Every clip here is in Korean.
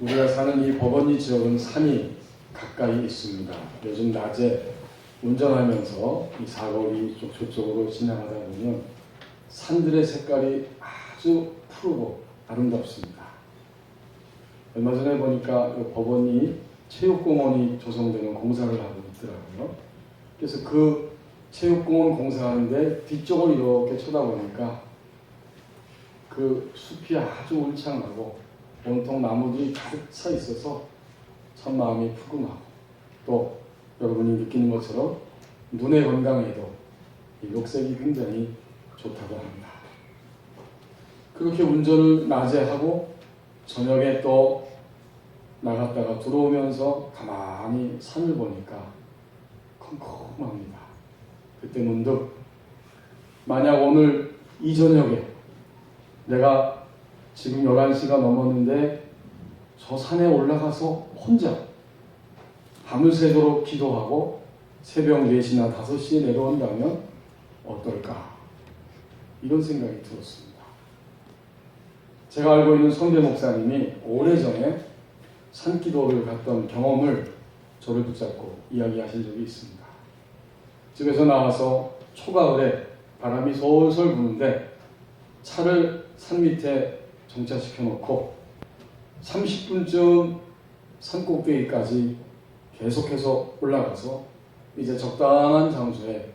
우리가 사는 이 법원리 지역은 산이 가까이 있습니다. 요즘 낮에 운전하면서 이 사거리 저쪽으로 지나가다 보면 산들의 색깔이 아주 푸르고 아름답습니다. 얼마 전에 보니까 법원리 체육공원이 조성되는 공사를 하고 있더라고요. 그래서 그 체육공원 공사하는데 뒤쪽을 이렇게 쳐다보니까 그 숲이 아주 울창하고 온통 나무들이 가득 차 있어서 참 마음이 푸근하고, 또 여러분이 느끼는 것처럼 눈의 건강에도 이 녹색이 굉장히 좋다고 합니다. 그렇게 운전을 낮에 하고 저녁에 또 나갔다가 들어오면서 가만히 산을 보니까 컴컴합니다. 그때 문득 만약 오늘 이 저녁에 내가 지금 11시가 넘었는데 저 산에 올라가서 혼자 밤을 새도록 기도하고 새벽 4시나 5시에 내려온다면 어떨까? 이런 생각이 들었습니다. 제가 알고 있는 성대 목사님이 오래전에 산기도를 갔던 경험을 저를 붙잡고 이야기하신 적이 있습니다. 집에서 나와서 초가을에 바람이 솔솔 부는데 차를 산 밑에 정차시켜 놓고 30분쯤 산 꼭대기까지 계속해서 올라가서 이제 적당한 장소에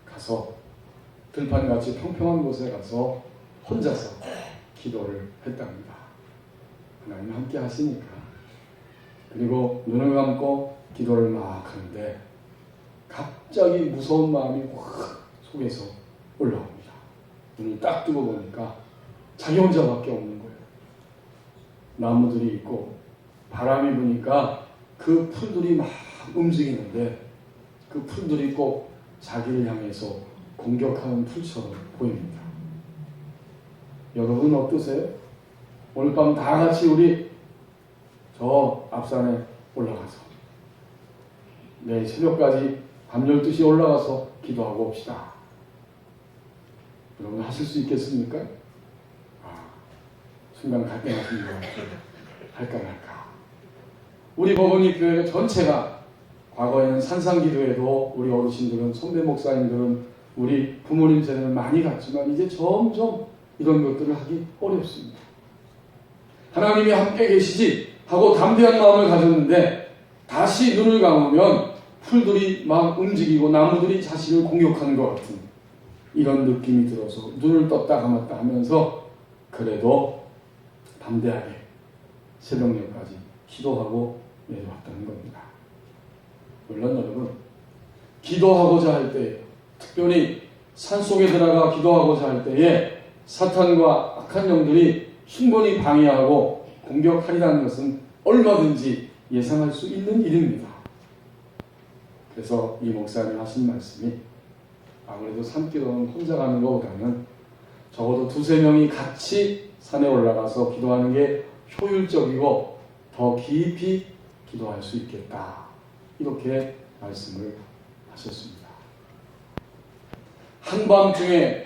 가서 들판같이 평평한 곳에 가서 혼자서 기도를 했답니다. 하나님 함께 하시니까. 그리고 눈을 감고 기도를 막 하는데 갑자기 무서운 마음이 확 속에서 올라옵니다. 눈을 딱 뜨고 보니까 자기 혼자밖에 없는 거예요. 나무들이 있고 바람이 부니까 그 풀들이 막 움직이는데 그 풀들이 꼭 자기를 향해서 공격하는 풀처럼 보입니다. 여러분은 어떠세요? 오늘 밤 다 같이 우리 저 앞산에 올라가서 내일 새벽까지 밤 12시에 올라가서 기도하고 옵시다. 여러분 하실 수 있겠습니까? 순간 갈등하십니다. 할까 말까. 우리 법원리 교회 전체가 과거에는 산상기도에도 우리 어르신들은, 성대 목사님들은, 우리 부모님 세대는 많이 갔지만 이제 점점 이런 것들을 하기 어렵습니다. 하나님이 함께 계시지 하고 담대한 마음을 가졌는데 다시 눈을 감으면 풀들이 막 움직이고 나무들이 자신을 공격하는 것 같은 이런 느낌이 들어서 눈을 떴다 감았다 하면서 그래도 담대하게 새벽녘까지 기도하고 내려왔다는 겁니다. 물론 여러분, 기도하고자 할 때, 특별히 산속에 들어가 기도하고자 할 때에 사탄과 악한 영들이 충분히 방해하고 공격하리라는 것은 얼마든지 예상할 수 있는 일입니다. 그래서 이 목사님 하신 말씀이 아무래도 산기도는 혼자 가는 것보다는 적어도 2-3명이 같이 산에 올라가서 기도하는 게 효율적이고 더 깊이 기도할 수 있겠다. 이렇게 말씀을 하셨습니다. 한밤중에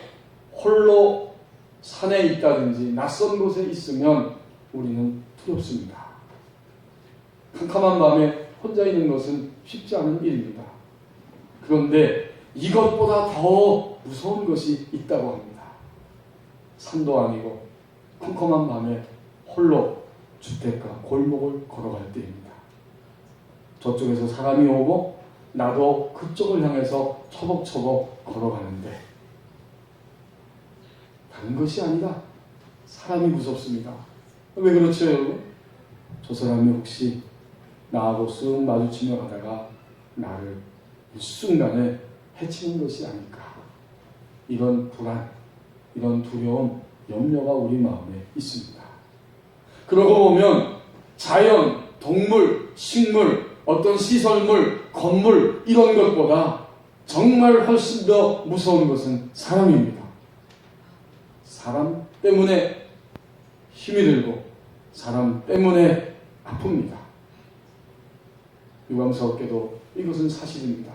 홀로 산에 있다든지 낯선 곳에 있으면 우리는 두렵습니다. 캄캄한 밤에 혼자 있는 것은 쉽지 않은 일입니다. 그런데 이것보다 더 무서운 것이 있다고 합니다. 산도 아니고 컴컴한 밤에 홀로 주택가 골목을 걸어갈 때입니다. 저쪽에서 사람이 오고 나도 그쪽을 향해서 처벅처벅 걸어가는데 다른 것이 아니라 사람이 무섭습니다. 왜 그렇죠, 여러분? 저 사람이 혹시 나하고 쓱 마주치며 가다가 나를 일순간에 해치는 것이 아닐까. 이런 불안, 이런 두려움, 염려가 우리 마음에 있습니다. 그러고 보면 자연, 동물, 식물, 어떤 시설물, 건물 이런 것보다 정말 훨씬 더 무서운 것은 사람입니다. 사람 때문에 힘이 들고 사람 때문에 아픕니다. 유감스럽게도 이것은 사실입니다.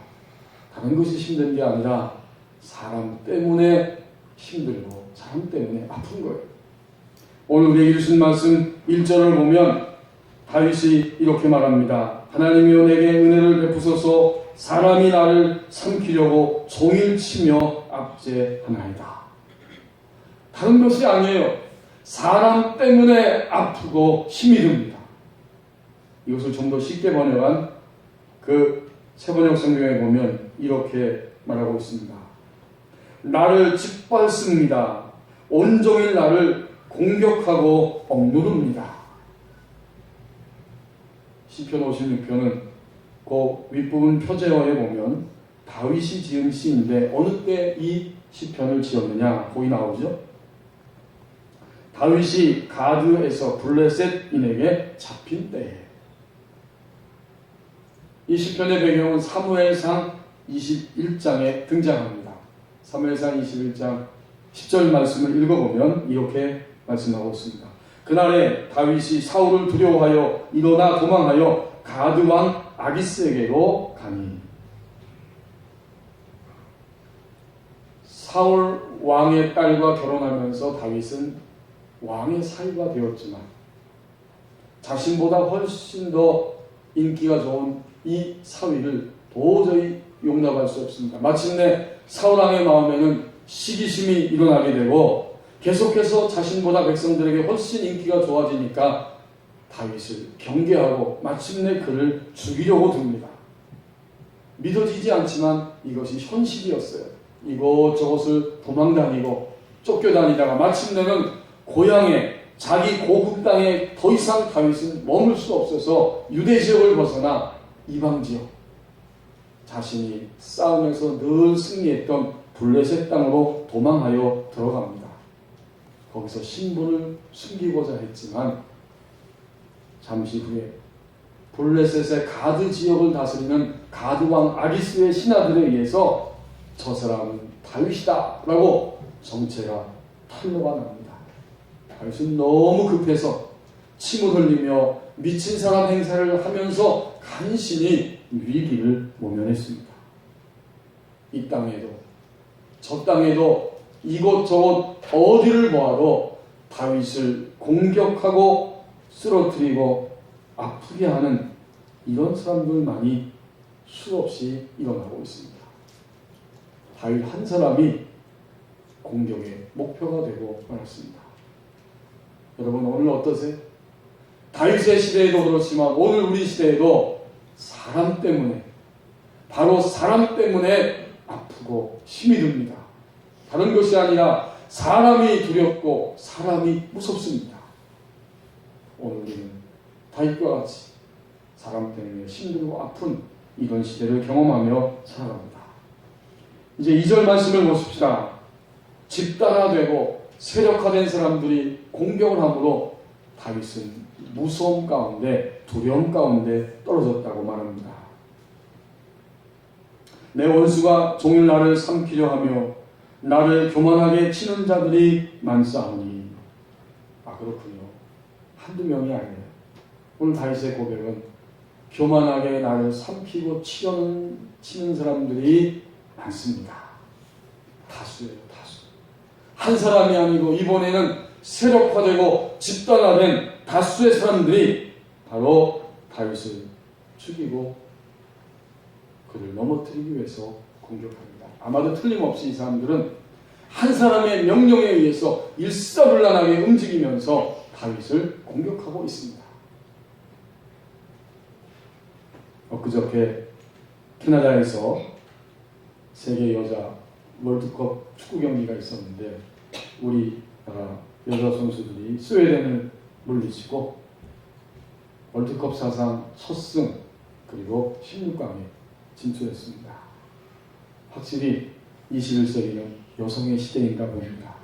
다른 것이 힘든 게 아니라 사람 때문에 힘들고 사람 때문에 아픈 거예요. 오늘 우리에게 주신 말씀 1절을 보면 다윗이 이렇게 말합니다. 하나님이여 내게 은혜를 베푸소서. 사람이 나를 삼키려고 종일 치며 압제하나이다. 다른 것이 아니에요. 사람 때문에 아프고 힘이 듭니다. 이것을 좀 더 쉽게 번역한 그 세번역 성경에 보면 이렇게 말하고 있습니다. 나를 짓밟습니다. 온종일 나를 공격하고 억누릅니다. 시편 56편은 그 윗부분 표제어에 보면 다윗이 지은 시인데 어느 때 이 시편을 지었느냐 거기 나오죠. 다윗이 가드에서 블레셋인에게 잡힌 때에. 이 시편의 배경은 사무엘상 21장에 등장합니다. 사무엘상 21장 10절 말씀을 읽어보면 이렇게 말씀하고 있습니다. 그날에 다윗이 사울을 두려워하여 일어나 도망하여 가드왕 아기스에게로 가니. 사울 왕의 딸과 결혼하면서 다윗은 왕의 사위가 되었지만 자신보다 훨씬 더 인기가 좋은 이 사위를 도저히 용납할 수 없습니다. 마침내 사울왕의 마음에는 시기심이 일어나게 되고 계속해서 자신보다 백성들에게 훨씬 인기가 좋아지니까 다윗을 경계하고 마침내 그를 죽이려고 듭니다. 믿어지지 않지만 이것이 현실이었어요. 이곳저곳을 도망다니고 쫓겨다니다가 마침내는 고향에 자기 고국 땅에 더 이상 다윗은 머물 수 없어서 유대 지역을 벗어나 이방 지역, 자신이 싸움에서 늘 승리했던 블레셋 땅으로 도망하여 들어갑니다. 거기서 신분을 숨기고자 했지만 잠시 후에 블레셋의 가드 지역을 다스리는 가드왕 아기스의 신하들에 의해서 저 사람은 다윗이다 라고 정체가 탄로가 납니다. 다윗은 너무 급해서 침을 흘리며 미친 사람 행사를 하면서 간신히 위기를 모면했습니다. 이 땅에도 저 땅에도 이곳저곳 어디를 보아도 다윗을 공격하고 쓰러뜨리고 아프게 하는 이런 사람들만이 수없이 일어나고 있습니다. 다윗 한 사람이 공격의 목표가 되고 말았습니다. 여러분 오늘 어떠세요? 다윗의 시대에도 그렇지만 오늘 우리 시대에도 사람 때문에, 바로 사람 때문에 아프고 힘이 듭니다. 다른 것이 아니라 사람이 두렵고 사람이 무섭습니다. 오늘 우리는 다윗과 같이 사람 때문에 힘들고 아픈 이런 시대를 경험하며 살아갑니다. 이제 2절 말씀을 보십시다. 집단화되고 세력화된 사람들이 공격을 함으로 다윗은 무서움 가운데 두려움 가운데 떨어졌다고 말합니다. 내 원수가 종일 나를 삼키려 하며 나를 교만하게 치는 자들이 많사오니. 그렇군요. 한두 명이 아니에요. 오늘 다윗의 고백은 교만하게 나를 삼키고 치는 사람들이 많습니다. 다수예요. 다수. 한 사람이 아니고 이번에는 세력화되고 집단화된 다수의 사람들이 바로 다윗을 죽이고 그를 넘어뜨리기 위해서 공격합니다. 아마도 틀림없이 이 사람들은 한 사람의 명령에 의해서 일사불란하게 움직이면서 다윗을 공격하고 있습니다. 엊그저께 캐나다에서 세계 여자 월드컵 축구 경기가 있었는데 우리 여자 선수들이 스웨덴을 물리치고 월드컵 사상 첫 승 그리고 16강에 진출했습니다. 확실히 21세기는 여성의 시대인가 봅니다.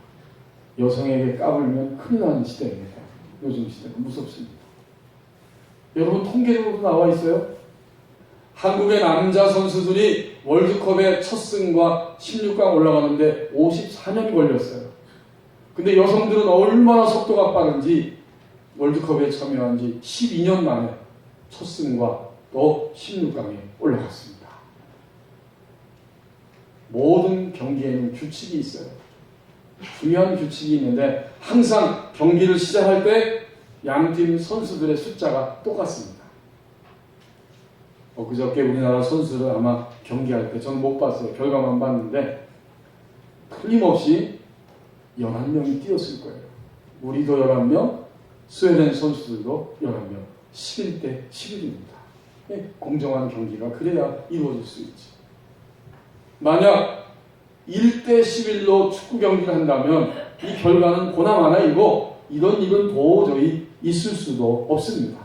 여성에게 까불면 큰일 나는 시대입니다. 요즘 시대는 무섭습니다. 여러분 통계로도 나와 있어요. 한국의 남자 선수들이 월드컵의 첫 승과 16강 올라가는데 54년이 걸렸어요. 근데 여성들은 얼마나 속도가 빠른지 월드컵에 참여한 지 12년 만에 첫 승과 또 16강에 올라갔습니다. 모든 경기에는 규칙이 있어요. 중요한 규칙이 있는데 항상 경기를 시작할 때 양팀 선수들의 숫자가 똑같습니다. 그저께 우리나라 선수들 아마 경기할 때 저는 못 봤어요. 결과만 봤는데 틀림없이 11명이 뛰었을 거예요. 우리도 11명, 스웨덴 선수들도 11명, 11대 11입니다. 공정한 경기가 그래야 이루어질 수 있지. 만약 1대 11로 축구 경기를 한다면 이 결과는 고나마나이고 이런 일은 도저히 있을 수도 없습니다.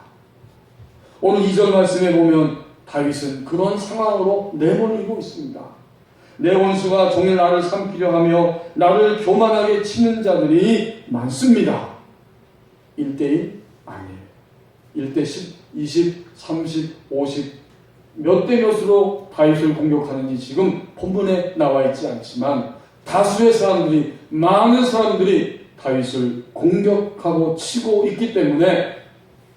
오늘 2절 말씀에 보면 다윗은 그런 상황으로 내몰리고 있습니다. 내 원수가 종일 나를 삼키려 하며 나를 교만하게 치는 자들이 많습니다. 1대1 아니에요. 1대 10, 20, 30, 50 몇 대 몇으로 다윗을 공격하는지 지금 본문에 나와 있지 않지만 다수의 사람들이, 많은 사람들이 다윗을 공격하고 치고 있기 때문에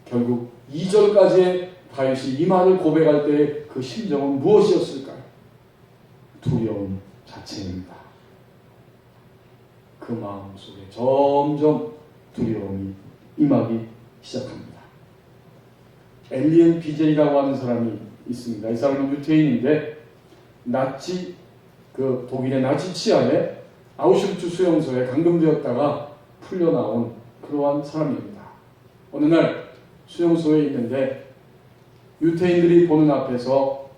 결국 2절까지의 다윗이 이 말을 고백할 때의 그 심정은 무엇이었을까요? 두려움 자체입니다. 그 마음 속에 점점 두려움이 임하기 시작합니다. 엘리엔 비제이라고 하는 사람이 있습니다. 이 사람은 유태인인데 독일의 나치 치하에 아우슈비츠 수용소에 감금되었다가 풀려나온 그러한 사람입니다. 어느 날 수용소에 있는데 유태인들이 보는 앞에서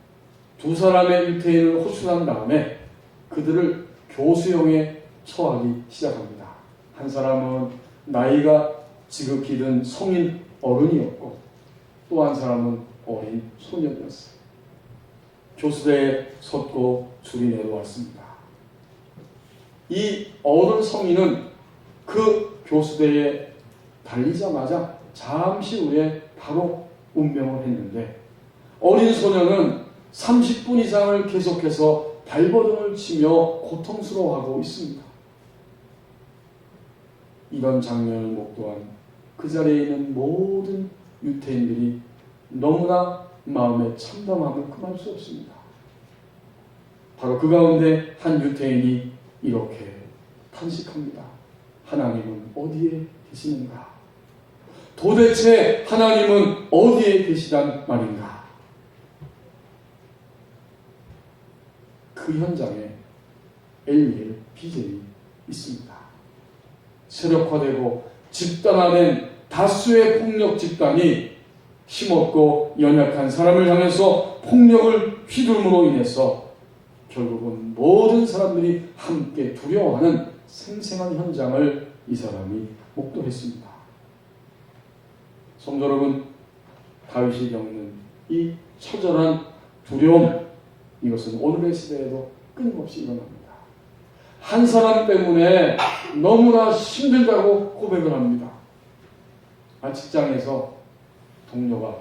두 사람의 유태인을 호출한 다음에 그들을 교수형에 처하기 시작합니다. 한 사람은 나이가 지극히 든 성인 어른이었고 또 한 사람은 어린 소년이었어요. 교수대에 섰고 줄이 내려왔습니다. 이 어른 성인은 그 교수대에 달리자마자 잠시 후에 바로 운명을 했는데 어린 소년은 30분 이상을 계속해서 발버둥을 치며 고통스러워하고 있습니다. 이런 장면을 목도한 그 자리에 있는 모든 유태인들이 너무나 마음의 참담함을 금할 수 없습니다. 바로 그 가운데 한 유태인이 이렇게 탄식합니다. 하나님은 어디에 계시는가? 도대체 하나님은 어디에 계시단 말인가? 그 현장에 엘리엘 비젤이 있습니다. 세력화되고 집단화된 다수의 폭력 집단이 힘없고 연약한 사람을 향해서 폭력을 휘둘므로 인해서 결국은 모든 사람들이 함께 두려워하는 생생한 현장을 이 사람이 목도했습니다. 성도 여러분, 다윗이 겪는 이 처절한 두려움, 이것은 오늘의 시대에도 끊임없이 일어납니다. 한 사람 때문에 너무나 힘들다고 고백을 합니다. 직장에서 동료가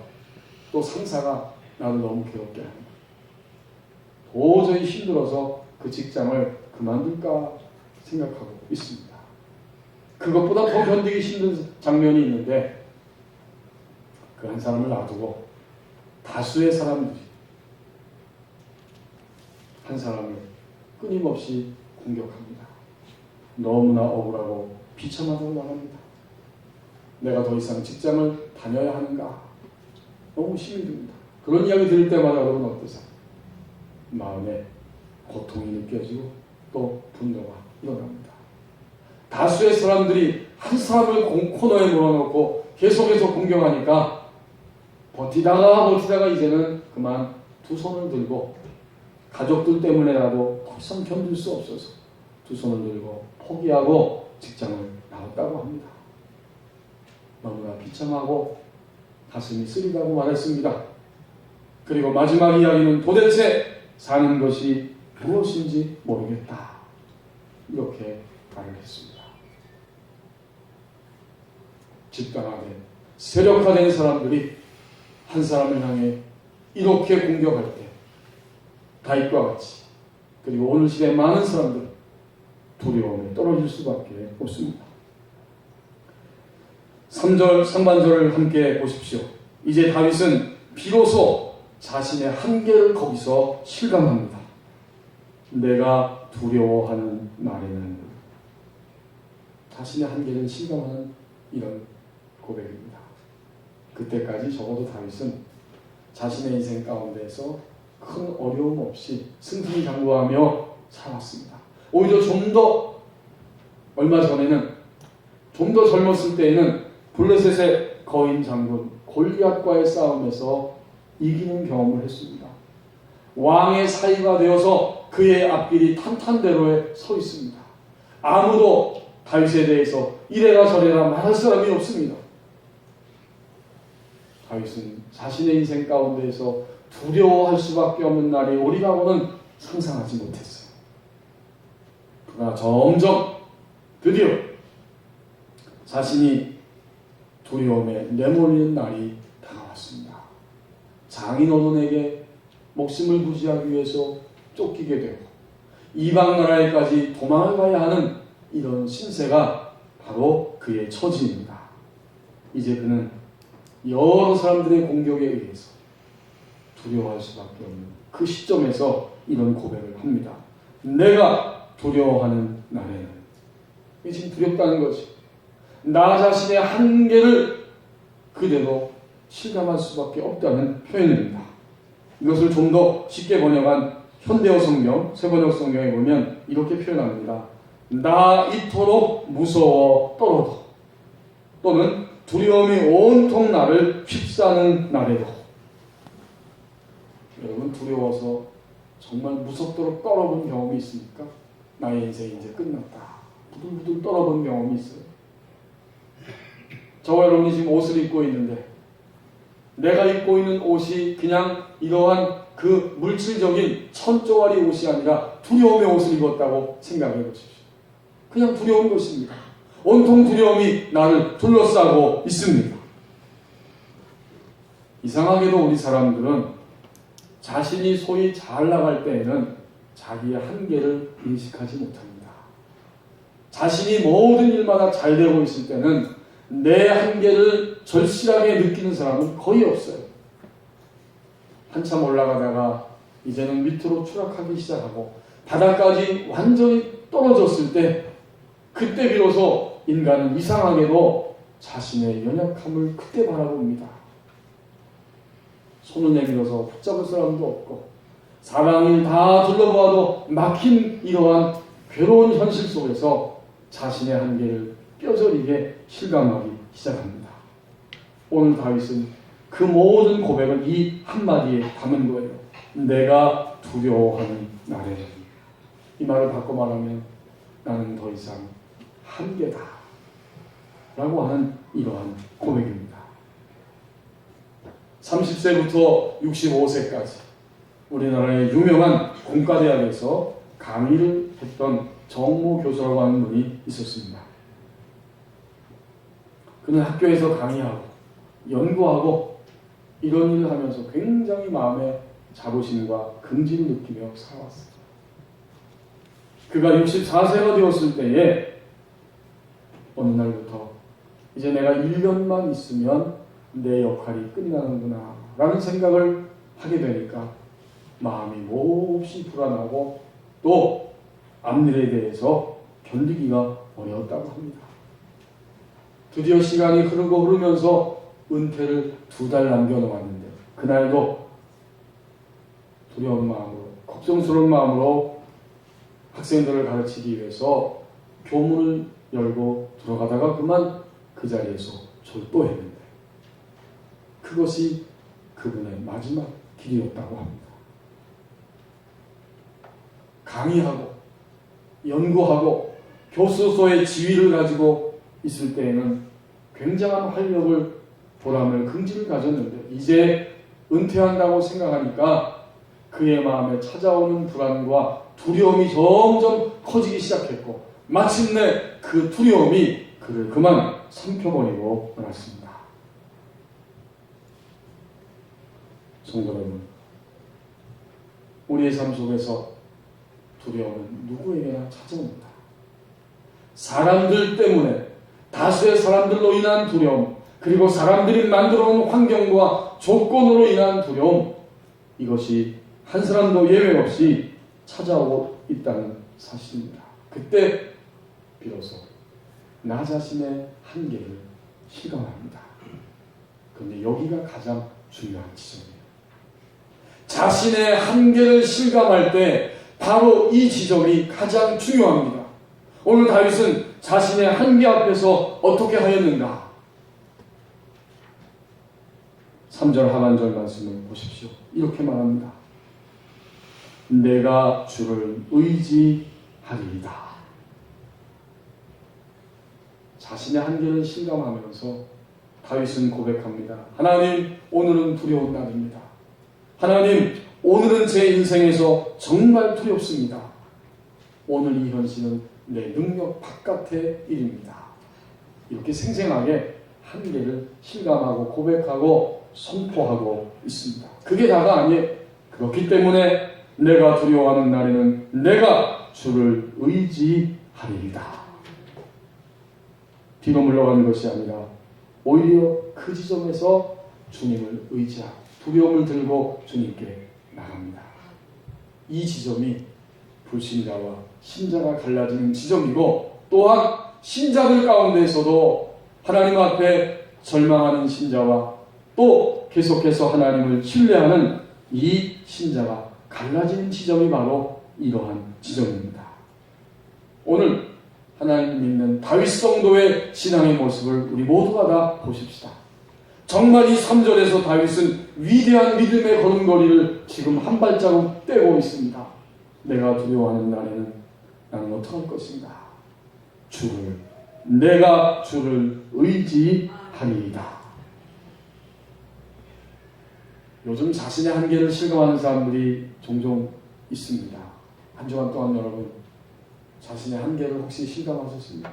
또 상사가 나를 너무 괴롭게 합니다. 도저히 힘들어서 그 직장을 그만둘까 생각하고 있습니다. 그것보다 더 견디기 힘든 장면이 있는데 그 한 사람을 놔두고 다수의 사람들이 한 사람을 끊임없이 공격합니다. 너무나 억울하고 비참하다고 말합니다. 내가 더 이상 직장을 다녀야 하는가? 너무 힘이 듭니다. 그런 이야기 들을 때마다 여러분 어떠세요? 마음에 고통이 느껴지고 또 분노가 일어납니다. 다수의 사람들이 한 사람을 코너에 몰아넣고 계속해서 공격하니까 버티다가 이제는 그만 두 손을 들고 가족들 때문에라도 더 이상 견딜 수 없어서 두 손을 들고 포기하고 직장을 나왔다고 합니다. 너무나 비참하고 가슴이 쓰리다고 말했습니다. 그리고 마지막 이야기는 도대체 사는 것이 무엇인지 모르겠다. 이렇게 말을 했습니다. 집단화된, 세력화된 사람들이 한 사람을 향해 이렇게 공격할 때 다윗과 같이 그리고 오늘 시대에 많은 사람들 두려움에 떨어질 수밖에 없습니다. 3절 상반절을 함께 보십시오. 이제 다윗은 비로소 자신의 한계를 거기서 실감합니다. 내가 두려워하는 날에는 자신의 한계를 실감하는 이런 고백입니다. 그때까지 적어도 다윗은 자신의 인생 가운데서 큰 어려움 없이 승승장구하며 살았습니다. 오히려 좀 더 얼마 전에는 좀 더 젊었을 때에는 블레셋의 거인 장군 골리앗과의 싸움에서 이기는 경험을 했습니다. 왕의 사위가 되어서 그의 앞길이 탄탄대로에 서 있습니다. 아무도 다윗에 대해서 이래라 저래라 말할 사람이 없습니다. 다윗은 자신의 인생 가운데에서 두려워할 수밖에 없는 날이 오리라고는 상상하지 못했어요. 그러나 점점 드디어 자신이 두려움에 내몰리는 날이 다가왔습니다. 장인 어른에게 목숨을 부지하기 위해서 쫓기게 되고 이방 나라에까지 도망을 가야 하는 이런 신세가 바로 그의 처지입니다. 이제 그는 여러 사람들의 공격에 의해서 두려워할 수밖에 없는 그 시점에서 이런 고백을 합니다. 내가 두려워하는 날에는, 이게 지금 두렵다는 거지. 나 자신의 한계를 그대로 실감할 수밖에 없다는 표현입니다. 이것을 좀 더 쉽게 번역한 현대어 성경, 새번역 성경에 보면 이렇게 표현합니다. 나 이토록 무서워 떨어도, 또는 두려움이 온통 나를 휩싸는 날에도. 여러분, 두려워서 정말 무섭도록 떨어본 경험이 있습니까? 나의 인생이 이제 끝났다, 부들부들 떨어본 경험이 있어요. 저와 여러분이 지금 옷을 입고 있는데 내가 입고 있는 옷이 그냥 이러한 그 물질적인 천조가리 옷이 아니라 두려움의 옷을 입었다고 생각해 보십시오. 그냥 두려운 것입니다. 온통 두려움이 나를 둘러싸고 있습니다. 이상하게도 우리 사람들은 자신이 소위 잘 나갈 때에는 자기의 한계를 인식하지 못합니다. 자신이 모든 일마다 잘 되고 있을 때는 내 한계를 절실하게 느끼는 사람은 거의 없어요. 한참 올라가다가 이제는 밑으로 추락하기 시작하고 바닥까지 완전히 떨어졌을 때, 그때 비로소 인간은 이상하게도 자신의 연약함을 그때 바라봅니다. 손을 내밀어서 붙잡을 사람도 없고 사방을 다 둘러보아도 막힌 이러한 괴로운 현실 속에서 자신의 한계를 뼈저리게 실감하기 시작합니다. 오늘 다윗은 그 모든 고백을 이 한마디에 담은 거예요. 내가 두려워하는 날에. 이 말을 바꿔 말하면 나는 더 이상 한계다 라고 하는 이러한 고백입니다. 30세부터 65세까지 우리나라의 유명한 공과대학에서 강의를 했던 정모 교수라고 하는 분이 있었습니다. 그는 학교에서 강의하고 연구하고 이런 일을 하면서 굉장히 마음에 자부심과 긍지를 느끼며 살아왔어요. 그가 64세가 되었을 때에 어느 날부터 이제 내가 1년만 있으면 내 역할이 끝나는구나 라는 생각을 하게 되니까 마음이 몹시 불안하고 또 앞일에 대해서 견디기가 어려웠다고 합니다. 드디어 시간이 흐르고 흐르면서 은퇴를 2달 남겨놓았는데 그날도 두려운 마음으로, 걱정스러운 마음으로 학생들을 가르치기 위해서 교문을 열고 들어가다가 그만 그 자리에서 졸도했는데 그것이 그분의 마지막 길이었다고 합니다. 강의하고 연구하고 교수소의 지위를 가지고 있을 때에는 굉장한 활력을, 보람을, 긍지를 가졌는데 이제 은퇴한다고 생각하니까 그의 마음에 찾아오는 불안과 두려움이 점점 커지기 시작했고 마침내 그 두려움이 그를 그만 삼켜버리고 말았습니다. 성도 여러분, 우리의 삶 속에서 두려움은 누구에게나 찾아옵니다. 사람들 때문에, 다수의 사람들로 인한 두려움, 그리고 사람들이 만들어 놓은 환경과 조건으로 인한 두려움, 이것이 한 사람도 예외 없이 찾아오고 있다는 사실입니다. 그때 비로소 나 자신의 한계를 실감합니다. 그런데 여기가 가장 중요한 지점이에요. 자신의 한계를 실감할 때 바로 이 지점이 가장 중요합니다. 오늘 다윗은 자신의 한계 앞에서 어떻게 하였는가? 3절 하반절 말씀을 보십시오. 이렇게 말합니다. 내가 주를 의지하리이다. 자신의 한계를 실감하면서 다윗은 고백합니다. 하나님, 오늘은 두려운 날입니다. 하나님, 오늘은 제 인생에서 정말 두렵습니다. 오늘 이 현실은 내 능력 바깥의 일입니다. 이렇게 생생하게 한계를 실감하고 고백하고 선포하고 있습니다. 그게 다가 아니에요. 그렇기 때문에 내가 두려워하는 날에는 내가 주를 의지하리이다. 뒤로 물러가는 것이 아니라 오히려 그 지점에서 주님을 의지하고 두려움을 들고 주님께 나갑니다. 이 지점이 불신자와 신자가 갈라지는 지점이고, 또한 신자들 가운데서도 하나님 앞에 절망하는 신자와 또 계속해서 하나님을 신뢰하는 이 신자가 갈라지는 지점이 바로 이러한 지점입니다. 오늘 하나님 믿는 다윗 성도의 신앙의 모습을 우리 모두가 다 보십시다. 정말 이 3절에서 다윗은 위대한 믿음의 걸음걸이를 지금 한 발자국 떼고 있습니다. 내가 두려워하는 날에는 나는 어떻게 할 것인가? 내가 주를 의지하리이다. 요즘 자신의 한계를 실감하는 사람들이 종종 있습니다. 한 주간 동안 여러분 자신의 한계를 혹시 실감하셨습니까?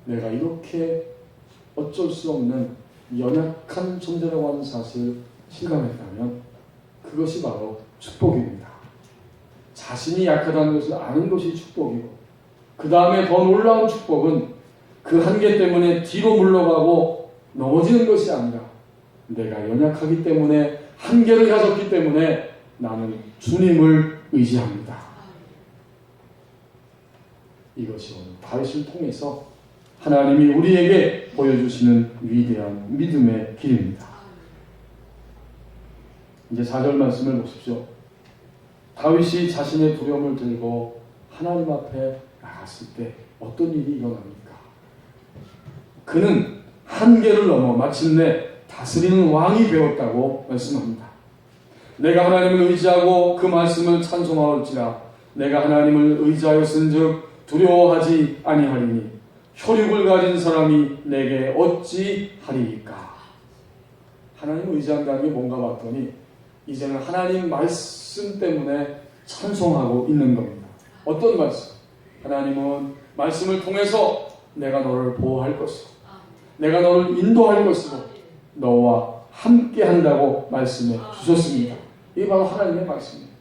내가 이렇게 어쩔 수 없는 연약한 존재라고 하는 사실을 실감했다면 그것이 바로 축복입니다. 자신이 약하다는 것을 아는 것이 축복이고, 그 다음에 더 놀라운 축복은 그 한계 때문에 뒤로 물러가고 넘어지는 것이 아니라 내가 연약하기 때문에, 한계를 가졌기 때문에 나는 주님을 의지합니다. 이것이 오늘 다윗을 통해서 하나님이 우리에게 보여주시는 위대한 믿음의 길입니다. 이제 4절 말씀을 보십시오. 다윗이 자신의 두려움을 들고 하나님 앞에 나갔을 때 어떤 일이 일어납니까? 그는 한계를 넘어 마침내 다스리는 왕이 되었다고 말씀합니다. 내가 하나님을 의지하고 그 말씀을 찬송하올지라. 내가 하나님을 의지하였은즉 두려워하지 아니하리니 혈육을 가진 사람이 내게 어찌 하리이까. 하나님을 의지한다는 게 뭔가 봤더니 이제는 하나님 말씀 때문에 찬송하고 있는 겁니다. 어떤 말씀? 하나님은 말씀을 통해서 내가 너를 보호할 것이고 내가 너를 인도할 것이고 너와 함께 한다고 말씀해 주셨습니다. 이게 바로 하나님의 말씀입니다.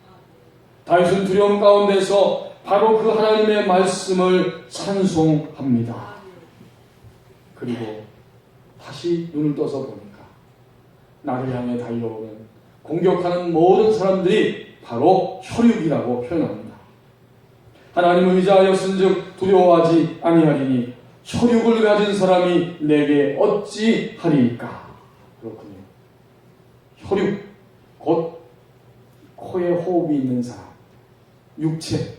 다윗은 두려움 가운데서 바로 그 하나님의 말씀을 찬송합니다. 그리고 다시 눈을 떠서 보니까 나를 향해 달려오는 공격하는 모든 사람들이 바로 혈육이라고 표현합니다. 하나님을 의지하였은즉 두려워하지 아니하리니 혈육을 가진 사람이 내게 어찌 하리이까. 그렇군요. 혈육, 곧 코에 호흡이 있는 사람, 육체,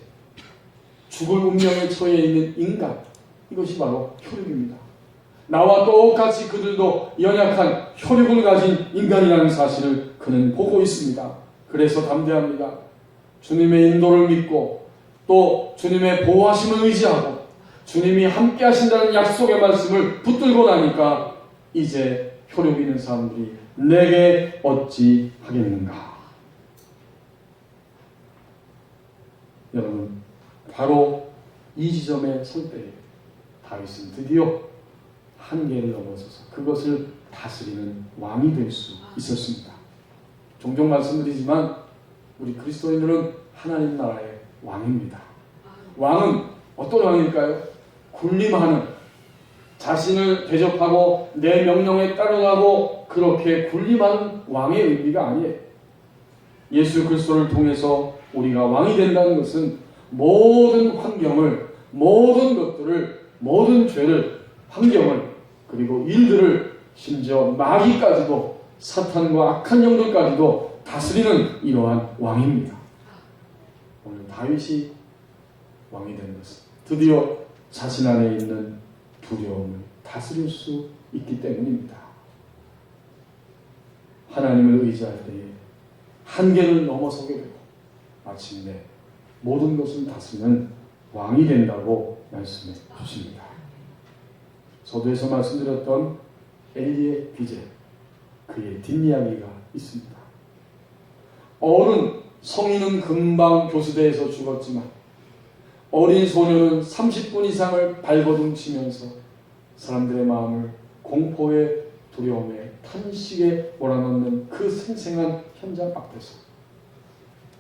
죽을 운명에 처해 있는 인간, 이것이 바로 혈육입니다. 나와 똑같이 그들도 연약한 혈육을 가진 인간이라는 사실을 그는 보고 있습니다. 그래서 담대합니다. 주님의 인도를 믿고 또 주님의 보호하심을 의지하고 주님이 함께 하신다는 약속의 말씀을 붙들고 나니까 이제 혈육 있는 사람들이 내게 어찌 하겠는가. 여러분, 바로 이 지점에 설 때에 다윗은 드디어 한계를 넘어서서 그것을 다스리는 왕이 될 수 있었습니다. 종종 말씀드리지만 우리 그리스도인들은 하나님 나라의 왕입니다. 왕은 어떤 왕일까요? 군림하는, 자신을 대접하고 내 명령에 따르라고 그렇게 군림하는 왕의 의미가 아니에요. 예수 그리스도를 통해서 우리가 왕이 된다는 것은 모든 환경을, 모든 것들을, 모든 죄를, 환경을, 그리고 일들을 심지어 마귀까지도, 사탄과 악한 영들까지도 다스리는 이러한 왕입니다. 오늘 다윗이 왕이 된 것은 드디어 자신 안에 있는 두려움을 다스릴 수 있기 때문입니다. 하나님을 의지할 때에 한계를 넘어서게 되고 마침내 모든 것을 다스리는 왕이 된다고 말씀해 주십니다. 서두에서 말씀드렸던 엘리의 비제, 그의 뒷이야기가 있습니다. 어른 성인은 금방 교수대에서 죽었지만 어린 소녀는 30분 이상을 발버둥 치면서 사람들의 마음을 공포에, 두려움에, 탄식에 몰아넣는 그 생생한 현장 앞에서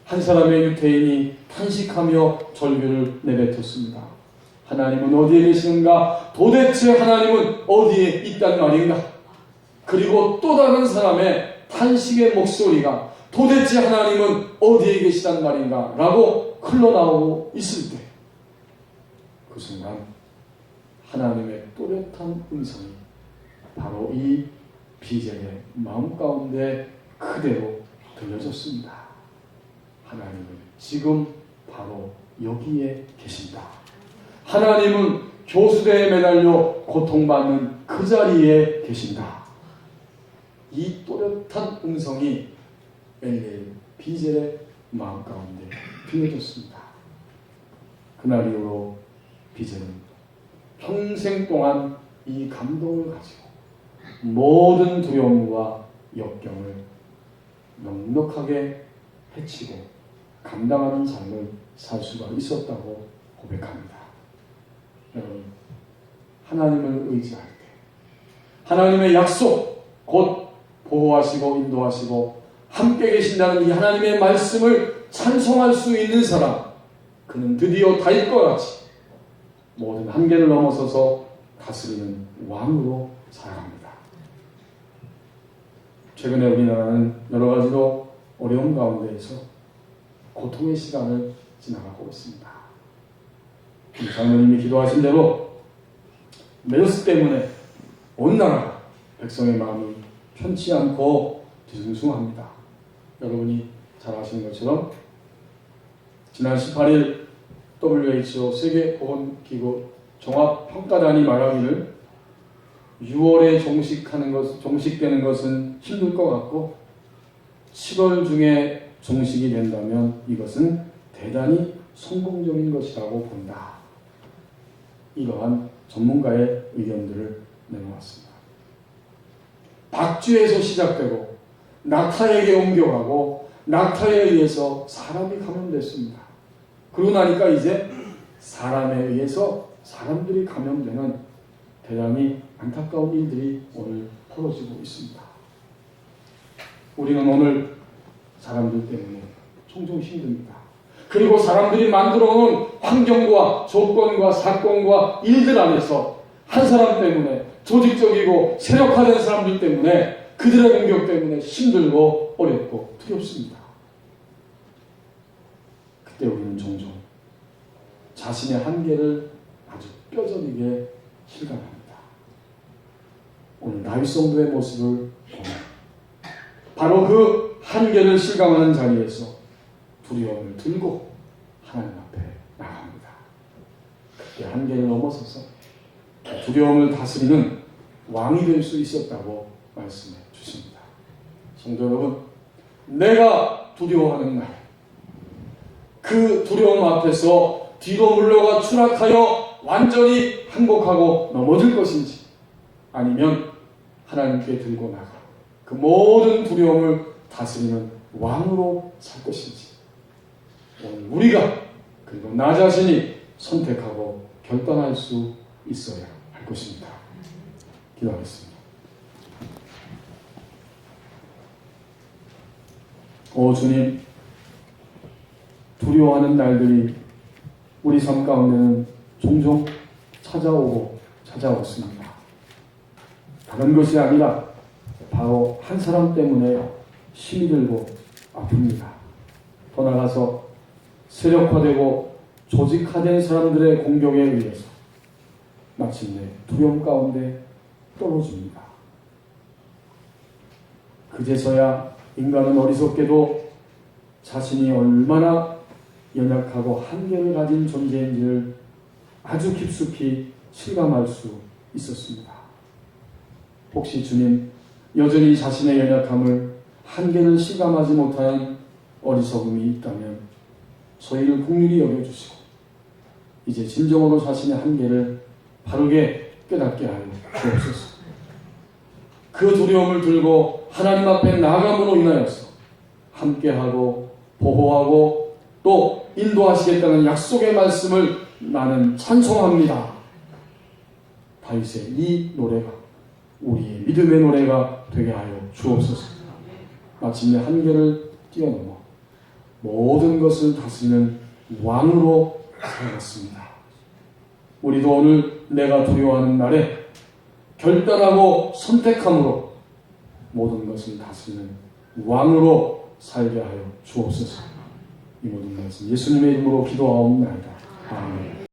한 사람의 유태인이 탄식하며 절규를 내뱉었습니다. 하나님은 어디에 계시는가? 도대체 하나님은 어디에 있단 말인가? 그리고 또 다른 사람의 탄식의 목소리가 도대체 하나님은 어디에 계시단 말인가? 라고 흘러나오고 있을 때 그 순간 하나님의 또렷한 음성이 바로 이 비젤의 마음 가운데 그대로 들려졌습니다. 하나님은 지금 바로 여기에 계신다. 하나님은 교수대에 매달려 고통받는 그 자리에 계신다. 이 또렷한 음성이 엘리의 비젤의 마음 가운데 들려졌습니다. 그날 이후로 비젤은 평생 동안 이 감동을 가지고 모든 두려움과 역경을 넉넉하게 해치고 감당하는 삶을 살 수가 있었다고 고백합니다. 여러분, 하나님을 의지할 때 하나님의 약속, 곧 보호하시고 인도하시고 함께 계신다는 이 하나님의 말씀을 찬송할 수 있는 사람, 그는 드디어 다윗과 같이 모든 한계를 넘어서서 다스리는 왕으로 살아갑니다. 최근에 우리나라는 여러 가지로 어려운 가운데에서 고통의 시간을 지나가고 있습니다. 장로님이 기도하신 대로 메르스 때문에 온 나라 백성의 마음이 편치 않고 뒤숭숭합니다. 여러분이 잘 아시는 것처럼 지난 18일 WHO 세계보건기구 종합평가단이 말하기를 6월에 종식되는 것은 힘들 것 같고 7월 중에 종식이 된다면 이것은 대단히 성공적인 것이라고 본다. 이러한 전문가의 의견들을 내놓았습니다. 박쥐에서 시작되고 낙타에게 옮겨가고 낙타에 의해서 사람이 감염됐습니다. 그러고 나니까 이제 사람에 의해서 사람들이 감염되는 대단히 안타까운 일들이 오늘 벌어지고 있습니다. 우리는 오늘 사람들 때문에 종종 힘듭니다. 그리고 사람들이 만들어 놓은 환경과 조건과 사건과 일들 안에서 한 사람 때문에, 조직적이고 세력화된 사람들 때문에, 그들의 공격 때문에 힘들고 어렵고 두렵습니다. 그때 우리는 종종 자신의 한계를 아주 뼈저리게 실감합니다. 오늘 다윗 성도의 모습을 보면 바로 그 한계를 실감하는 자리에서 두려움을 들고 하나님 앞에 나갑니다. 그때 한계를 넘어서서 두려움을 다스리는 왕이 될 수 있었다고 말씀해 주십니다. 성도 여러분, 내가 두려워하는 날, 그 두려움 앞에서 뒤로 물러가 추락하여 완전히 항복하고 넘어질 것인지, 아니면 하나님께 들고 나가 그 모든 두려움을 다스리는 왕으로 살 것인지, 오늘 우리가 그리고 나 자신이 선택하고 결단할 수 있어야 할 것입니다. 기도하겠습니다. 오 주님, 두려워하는 날들이 우리 삶 가운데는 종종 찾아오고 찾아왔습니다. 다른 것이 아니라 바로 한 사람 때문에 힘이 들고 아픕니다. 더 나아가서 세력화되고 조직화된 사람들의 공격에 의해서 마침내 두려움 가운데 떨어집니다. 그제서야 인간은 어리석게도 자신이 얼마나 연약하고 한계를 가진 존재인지를 아주 깊숙이 실감할 수 있었습니다. 혹시 주님 여전히 자신의 연약함을 한계를 실감하지 못한 어리석음이 있다면 저희를 긍휼히 여겨주시고 이제 진정으로 자신의 한계를 바르게 깨닫게 하여 주옵소서. 그 두려움을 들고 하나님 앞에 나아감으로 인하여서 함께하고 보호하고 또 인도하시겠다는 약속의 말씀을 나는 찬송합니다. 다윗의 이 노래가 우리의 믿음의 노래가 되게 하여 주옵소서. 마침내 한계를 뛰어넘어 모든 것을 다스리는 왕으로 살았습니다. 우리도 오늘 내가 두려워하는 날에 결단하고 선택함으로 모든 것을 다스리는 왕으로 살게 하여 주옵소서. 이 모든 말씀 예수님의 이름으로 기도하옵나이다. 아멘.